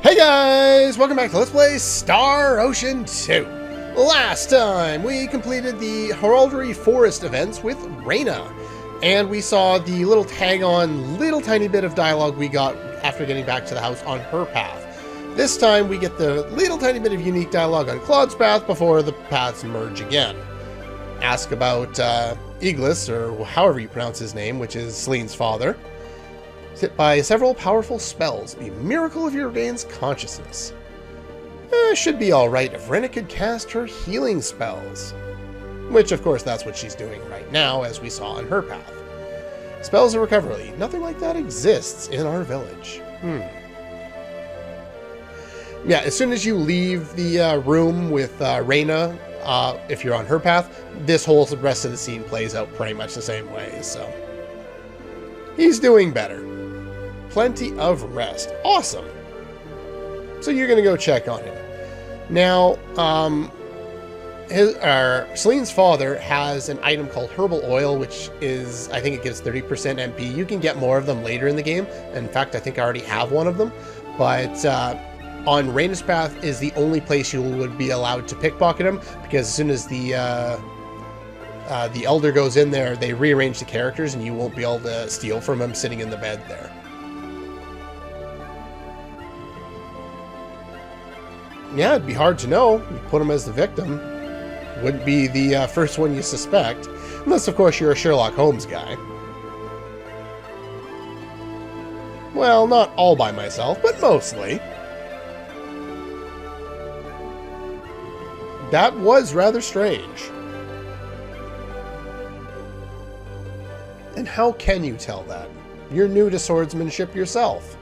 Hey guys! Welcome back to Let's Play Star Ocean 2. Last time we completed the Heraldry Forest events with Rena, and we saw the little tag-on, little tiny bit of dialogue we got after getting back to the house on her path. This time we get the little tiny bit of unique dialogue on Claude's path before the paths merge again. Ask about Iglis, or however you pronounce his name, which is Celine's father. Hit by several powerful spells, a miracle if he regains consciousness. Should be alright if Rena could cast her healing spells. Which, of course, that's what she's doing right now, as we saw on her path. Spells of recovery. Nothing like that exists in our village. Yeah, as soon as you leave the room with Rena, if you're on her path, this whole rest of the scene plays out pretty much the same way, so... He's doing better. Plenty of rest. Awesome. So you're going to go check on him. Now, Celine's father has an item called Herbal Oil, which is, I think it gives 30% MP. You can get more of them later in the game. In fact, I think I already have one of them. But on Rena's path is the only place you would be allowed to pickpocket him, because as soon as the elder goes in there, they rearrange the characters and you won't be able to steal from him sitting in the bed there. Yeah, it'd be hard to know. You put him as the victim. Wouldn't be the first one you suspect. Unless, of course, you're a Sherlock Holmes guy. Well, not all by myself, but mostly. That was rather strange. And how can you tell that? You're new to swordsmanship yourself.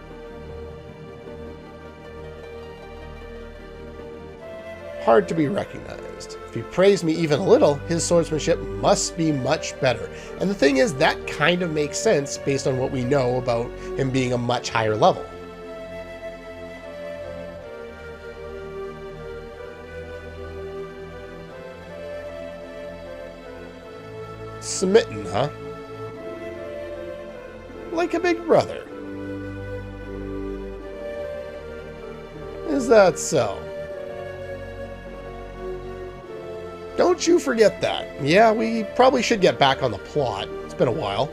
Hard to be recognized. If he praised me even a little, his swordsmanship must be much better. And the thing is, that kind of makes sense based on what we know about him being a much higher level. Smitten, huh? Like a big brother. Is that so? Don't you forget that. Yeah, we probably should get back on the plot. It's been a while.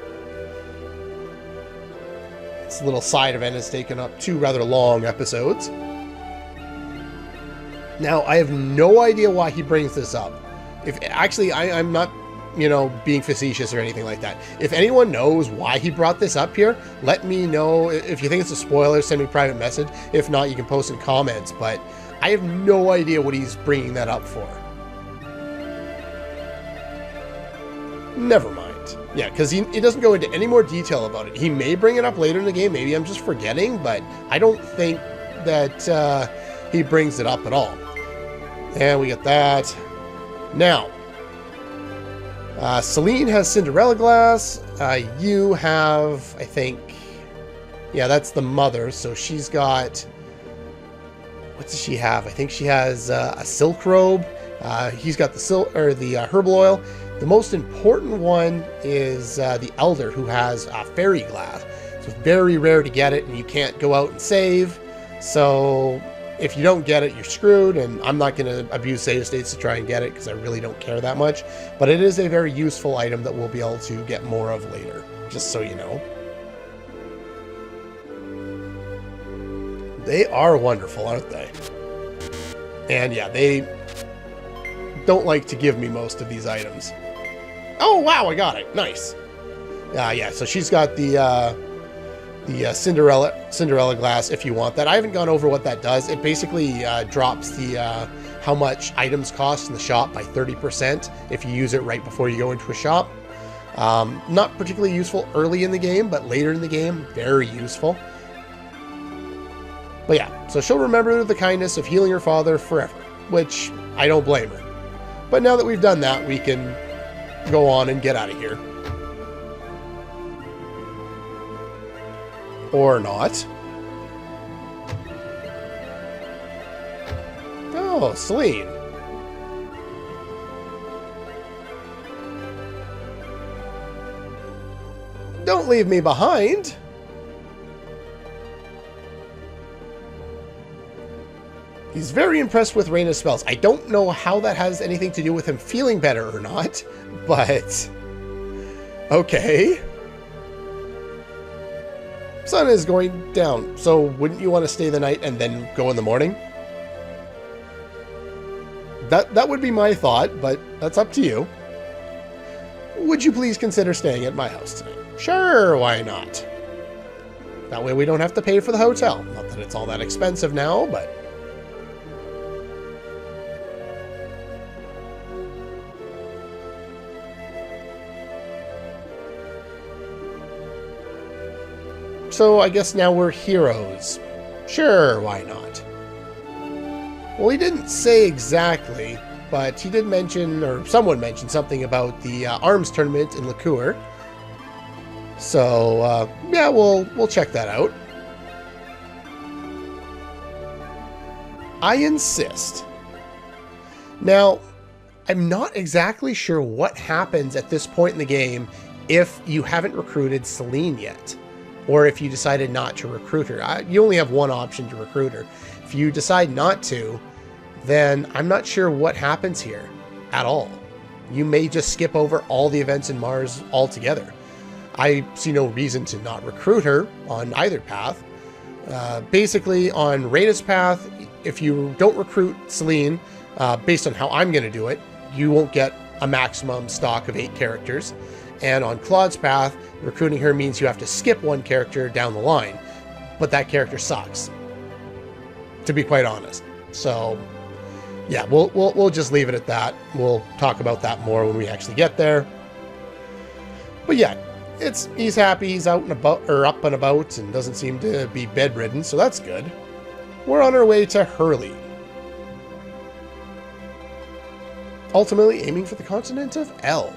This little side event has taken up 2 rather long episodes. Now, I have no idea why he brings this up. I'm not, being facetious or anything like that. If anyone knows why he brought this up here, let me know. If you think it's a spoiler, send me a private message. If not, you can post in comments. But I have no idea what he's bringing that up for. Never mind. Yeah, because he doesn't go into any more detail about it. He may bring it up later in the game. Maybe I'm just forgetting, but I don't think that he brings it up at all. And we get that. Now, Celine has Cinderella glass. You have, I think... Yeah, that's the mother. So she's got... What does she have? I think she has a silk robe. He's got the herbal oil. The most important one is the elder, who has fairy glass. So it's very rare to get it, and you can't go out and save. So if you don't get it, you're screwed, and I'm not going to abuse save states to try and get it, because I really don't care that much. But it is a very useful item that we'll be able to get more of later, just so you know. They are wonderful, aren't they? And yeah, they don't like to give me most of these items. Oh, wow, I got it. Nice. Yeah, so she's got the Cinderella glass if you want that. I haven't gone over what that does. It basically drops the how much items cost in the shop by 30% if you use it right before you go into a shop. Not particularly useful early in the game, but later in the game, very useful. But yeah, so she'll remember the kindness of healing her father forever, which I don't blame her. But now that we've done that, we can go on and get out of here. Or not. Oh, Celine. Don't leave me behind. He's very impressed with Rena's spells. I don't know how that has anything to do with him feeling better or not, but okay. Sun is going down, so wouldn't you want to stay the night and then go in the morning? That would be my thought, but that's up to you. Would you please consider staying at my house tonight? Sure, why not? That way we don't have to pay for the hotel. Not that it's all that expensive now, but... So I guess now we're heroes. Sure, why not? Well, he didn't say exactly, but he did mention, or someone mentioned something about the arms tournament in Liqueur. So, yeah, we'll check that out. I insist. Now, I'm not exactly sure what happens at this point in the game if you haven't recruited Celine yet, or if you decided not to recruit her. You only have one option to recruit her. If you decide not to, then I'm not sure what happens here at all. You may just skip over all the events in Mars altogether. I see no reason to not recruit her on either path. Basically, on Rena's path, if you don't recruit Celine, based on how I'm going to do it, you won't get a maximum stock of 8 characters. And on Claude's path, recruiting her means you have to skip one character down the line. But that character sucks, to be quite honest. So, yeah, we'll just leave it at that. We'll talk about that more when we actually get there. But yeah, he's happy, he's out and about, or up and about, and doesn't seem to be bedridden, so that's good. We're on our way to Hurley, ultimately aiming for the continent of L.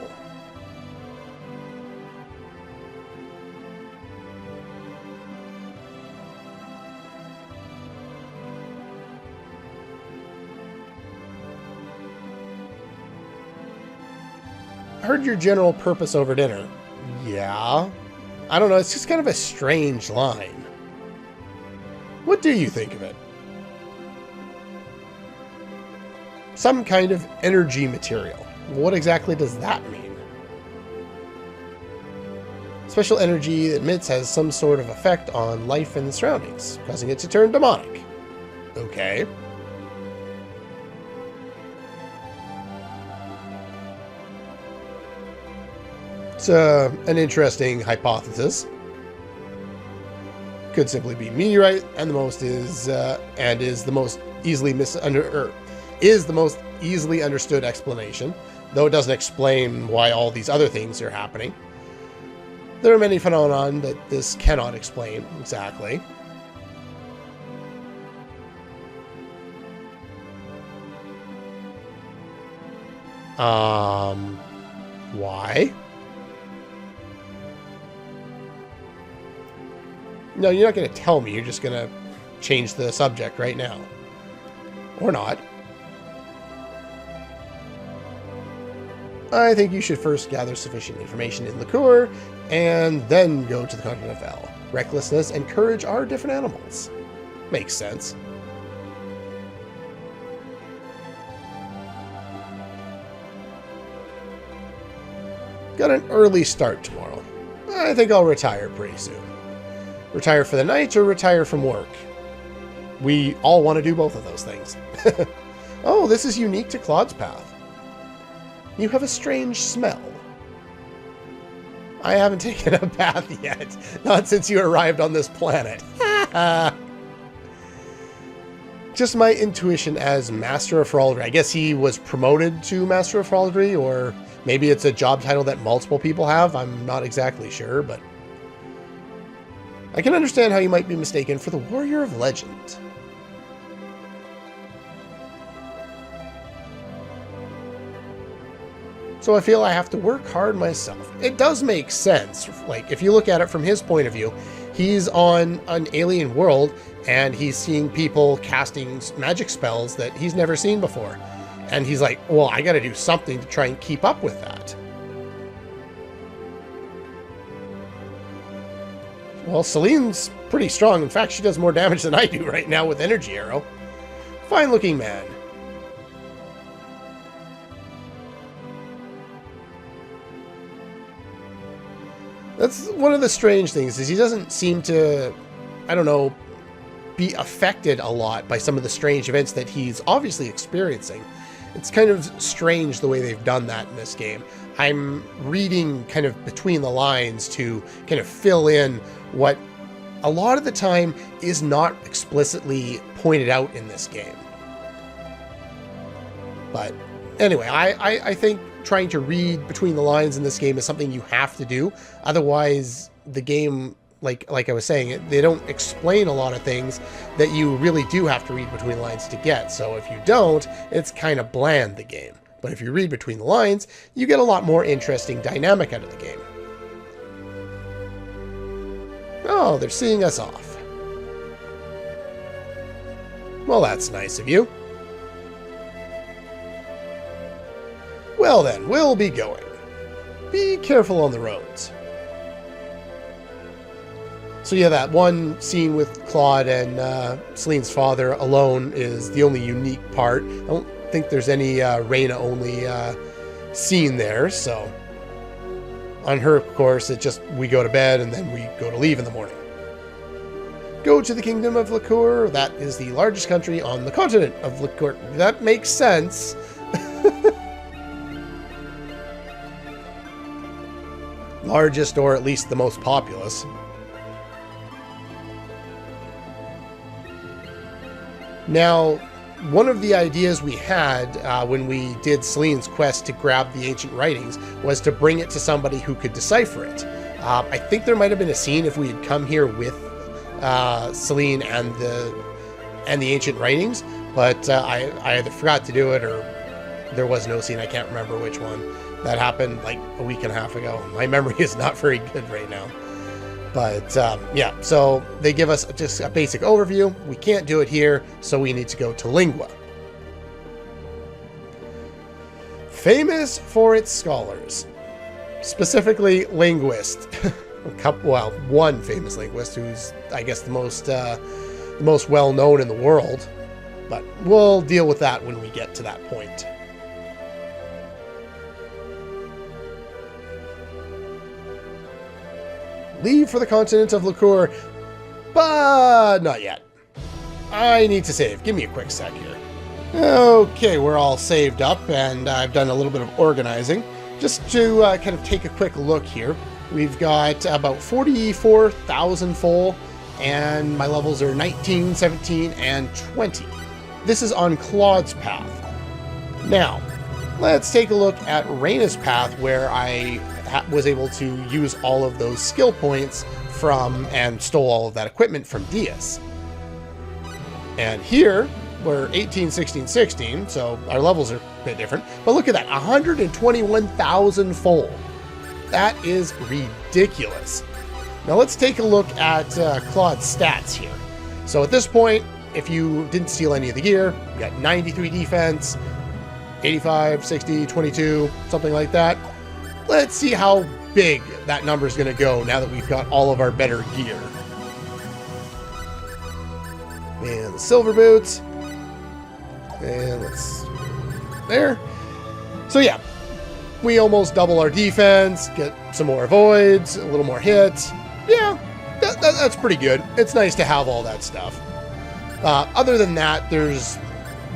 I heard your general purpose over dinner. Yeah. I don't know, it's just kind of a strange line. What do you think of it? Some kind of energy material. What exactly does that mean? Special energy it emits has some sort of effect on life and the surroundings, causing it to turn demonic. Okay. It's an interesting hypothesis. Could simply be meteorite, and the most is the most easily understood explanation, though it doesn't explain why all these other things are happening. There are many phenomena that this cannot explain exactly. Why? No, you're not going to tell me. You're just going to change the subject right now. Or not. I think you should first gather sufficient information in Liqueur, and then go to the continent of L. Recklessness and courage are different animals. Makes sense. Got an early start tomorrow. I think I'll retire pretty soon. Retire for the night or retire from work? We all want to do both of those things. Oh, this is unique to Claude's path. You have a strange smell. I haven't taken a bath yet. Not since you arrived on this planet. Just my intuition as Master of Heraldry. I guess he was promoted to Master of Heraldry, or maybe it's a job title that multiple people have. I'm not exactly sure, but I can understand how you might be mistaken for the Warrior of Legend. So I feel I have to work hard myself. It does make sense. Like, if you look at it from his point of view, he's on an alien world and he's seeing people casting magic spells that he's never seen before. And he's like, well, I got to do something to try and keep up with that. Well, Celine's pretty strong. In fact, she does more damage than I do right now with Energy Arrow. Fine-looking man. That's one of the strange things, is he doesn't seem to, I don't know, be affected a lot by some of the strange events that he's obviously experiencing. It's kind of strange the way they've done that in this game. I'm reading kind of between the lines to kind of fill in what a lot of the time is not explicitly pointed out in this game. But anyway, I think trying to read between the lines in this game is something you have to do. Otherwise, the game, like I was saying, they don't explain a lot of things that you really do have to read between the lines to get. So if you don't, it's kind of bland, the game. But if you read between the lines, you get a lot more interesting dynamic out of the game. Oh, they're seeing us off. Well, that's nice of you. Well then, we'll be going. Be careful on the roads. So yeah, that one scene with Claude and Celine's father alone is the only unique part. I don't think there's any Rena-only scene there, so... On her, of course, it's just we go to bed and then we go to leave in the morning. Go to the kingdom of Liqueur. That is the largest country on the continent of Liqueur. That makes sense. Largest, or at least the most populous. Now, one of the ideas we had when we did Celine's quest to grab the ancient writings was to bring it to somebody who could decipher it. I think there might have been a scene if we had come here with Celine and the ancient writings, but I either forgot to do it or there was no scene. I can't remember which one. That happened like a week and a half ago. My memory is not very good right now. But yeah, so they give us just a basic overview. We can't do it here, so we need to go to Lingua. Famous for its scholars, specifically linguist. Well, one famous linguist who's, I guess, the most well-known in the world. But we'll deal with that when we get to that point. Leave for the continent of Liqueur, but not yet. I need to save. Give me a quick sec here. Okay, we're all saved up, and I've done a little bit of organizing. Just to kind of take a quick look here, we've got about 44,000 full, and my levels are 19, 17, and 20. This is on Claude's path. Now, let's take a look at Rena's path, where I was able to use all of those skill points from and stole all of that equipment from Diaz. And here we're 18, 16, 16, so our levels are a bit different. But look at that, 121,000 full. That is ridiculous. Now let's take a look at Claude's stats here. So at this point, if you didn't steal any of the gear, you got 93 defense, 85, 60, 22, something like that. Let's see how big that number is going to go now that we've got all of our better gear. And the silver boots. And let's... There. So yeah, we almost double our defense, get some more voids, a little more hits. Yeah, that's pretty good. It's nice to have all that stuff. Other than that, there's...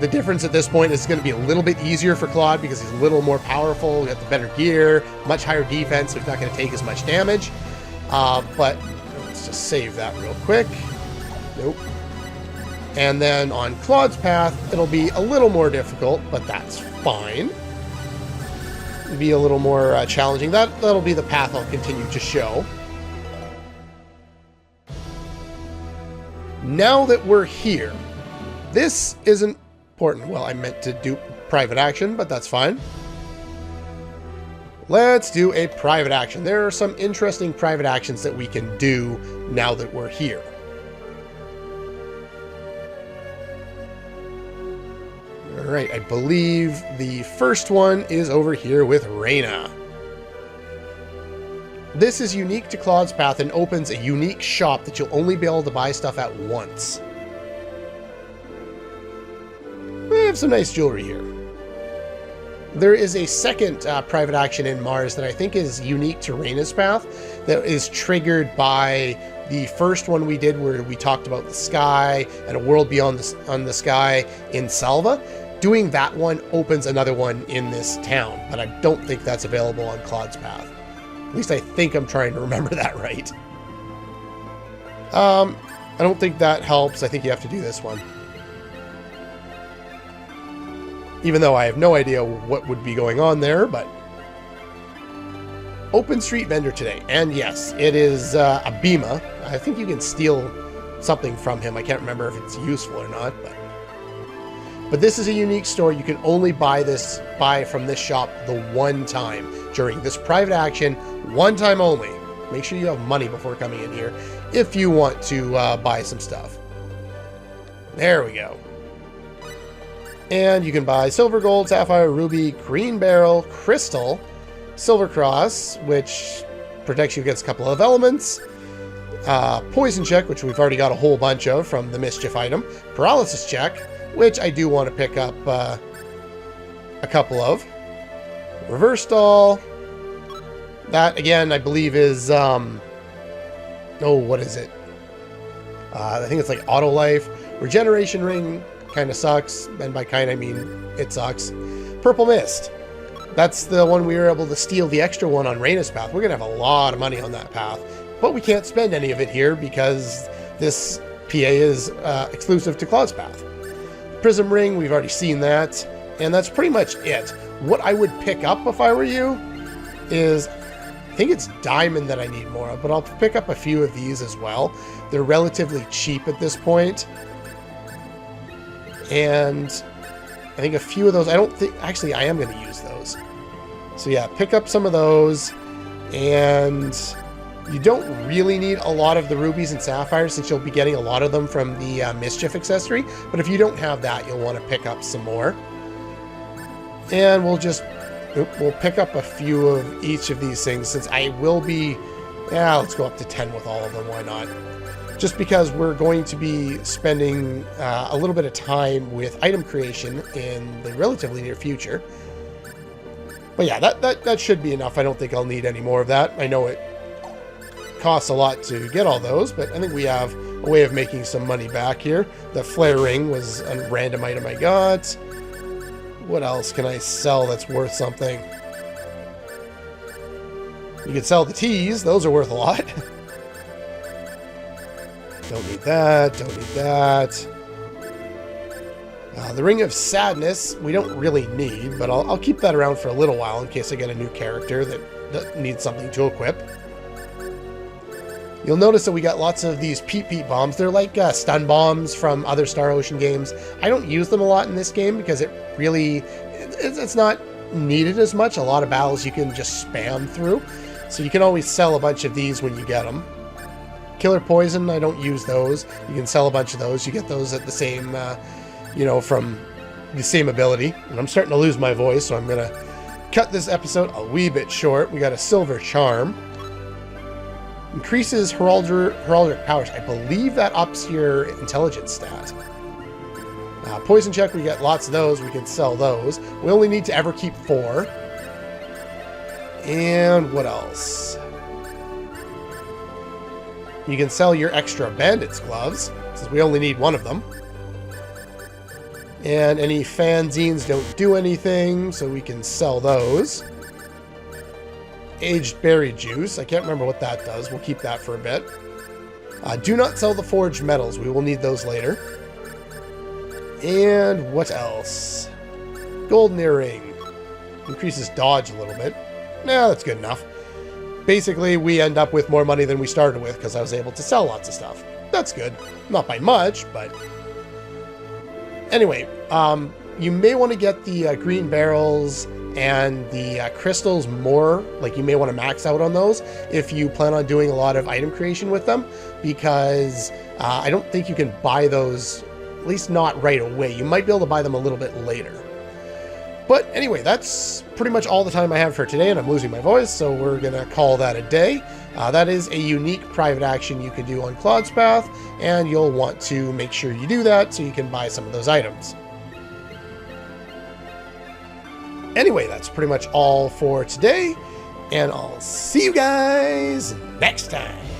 The difference at this point is going to be a little bit easier for Claude because he's a little more powerful. We got the better gear, much higher defense, so he's not going to take as much damage. But let's just save that real quick. Nope. And then on Claude's path, it'll be a little more difficult, but that's fine. It'll be a little more challenging. That'll be the path I'll continue to show. Now that we're here, this isn't important. Well, I meant to do private action, but that's fine. Let's do a private action. There are some interesting private actions that we can do now that we're here. All right, I believe the first one is over here with Rena. This is unique to Claude's path and opens a unique shop that you'll only be able to buy stuff at once. have some nice jewelry here. There is a second private action in Mars that I think is unique to Rena's path that is triggered by the first one we did where we talked about the sky and a world beyond the sky in Salva. Doing that one opens another one in this town, but I don't think that's available on Claude's path. At least I think I'm trying to remember that right. I don't think that helps. I think you have to do this one. Even though I have no idea what would be going on there, but... Open street vendor today. And yes, it is a Bima. I think you can steal something from him. I can't remember if it's useful or not, but this is a unique store. You can only buy from this shop the one time during this private action, one time only. Make sure you have money before coming in here if you want to buy some stuff. There we go. And you can buy silver, gold, sapphire, ruby, green beryl, crystal, silver cross, which protects you against a couple of elements, poison check, which we've already got a whole bunch of from the mischief item, paralysis check, which I do want to pick up a couple of, reverse stall, that again I believe is, what is it? I think it's like auto life, regeneration ring, kind of sucks, and by kind I mean it sucks. Purple mist. That's the one we were able to steal the extra one on Rena's path. We're going to have a lot of money on that path, but we can't spend any of it here because this PA is exclusive to Claude's path. Prism ring, we've already seen that, and that's pretty much it. What I would pick up if I were you is, I think it's diamond that I need more of, but I'll pick up a few of these as well. They're relatively cheap at this point. And I think a few of those, actually I am going to use those. So yeah, pick up some of those, and you don't really need a lot of the rubies and sapphires since you'll be getting a lot of them from the mischief accessory, but if you don't have that, you'll want to pick up some more. And we'll pick up a few of each of these things since I will be, let's go up to 10 with all of them, why not? Just because we're going to be spending a little bit of time with item creation in the relatively near future. But yeah, that should be enough. I don't think I'll need any more of that. I know it costs a lot to get all those, but I think we have a way of making some money back here. The flare ring was a random item I got. What else can I sell that's worth something? You can sell the teas. Those are worth a lot. Don't need that, don't need that. The Ring of Sadness, we don't really need, but I'll keep that around for a little while in case I get a new character that needs something to equip. You'll notice that we got lots of these Peep bombs. They're like stun bombs from other Star Ocean games. I don't use them a lot in this game because it's not needed as much. A lot of battles you can just spam through. So you can always sell a bunch of these when you get them. Killer Poison, I don't use those. You can sell a bunch of those. You get those at the same, from the same ability. And I'm starting to lose my voice, so I'm going to cut this episode a wee bit short. We got a Silver Charm. Increases heraldic powers. I believe that ups your intelligence stat. Poison check, we get lots of those. We can sell those. We only need to ever keep 4. And what else? You can sell your extra bandit's gloves, since we only need 1 of them. And any fanzines don't do anything, so we can sell those. Aged berry juice, I can't remember what that does. We'll keep that for a bit. Do not sell the forged metals. We will need those later. And what else? Golden earring. Increases dodge a little bit. Nah, that's good enough. Basically, we end up with more money than we started with because I was able to sell lots of stuff. That's good. Not by much, but... Anyway, you may want to get the green barrels and the crystals more. Like, you may want to max out on those if you plan on doing a lot of item creation with them, because I don't think you can buy those, at least not right away. You might be able to buy them a little bit later. But anyway, that's pretty much all the time I have for today, and I'm losing my voice, so we're going to call that a day. That is a unique private action you can do on Claude's path, and you'll want to make sure you do that so you can buy some of those items. Anyway, that's pretty much all for today, and I'll see you guys next time.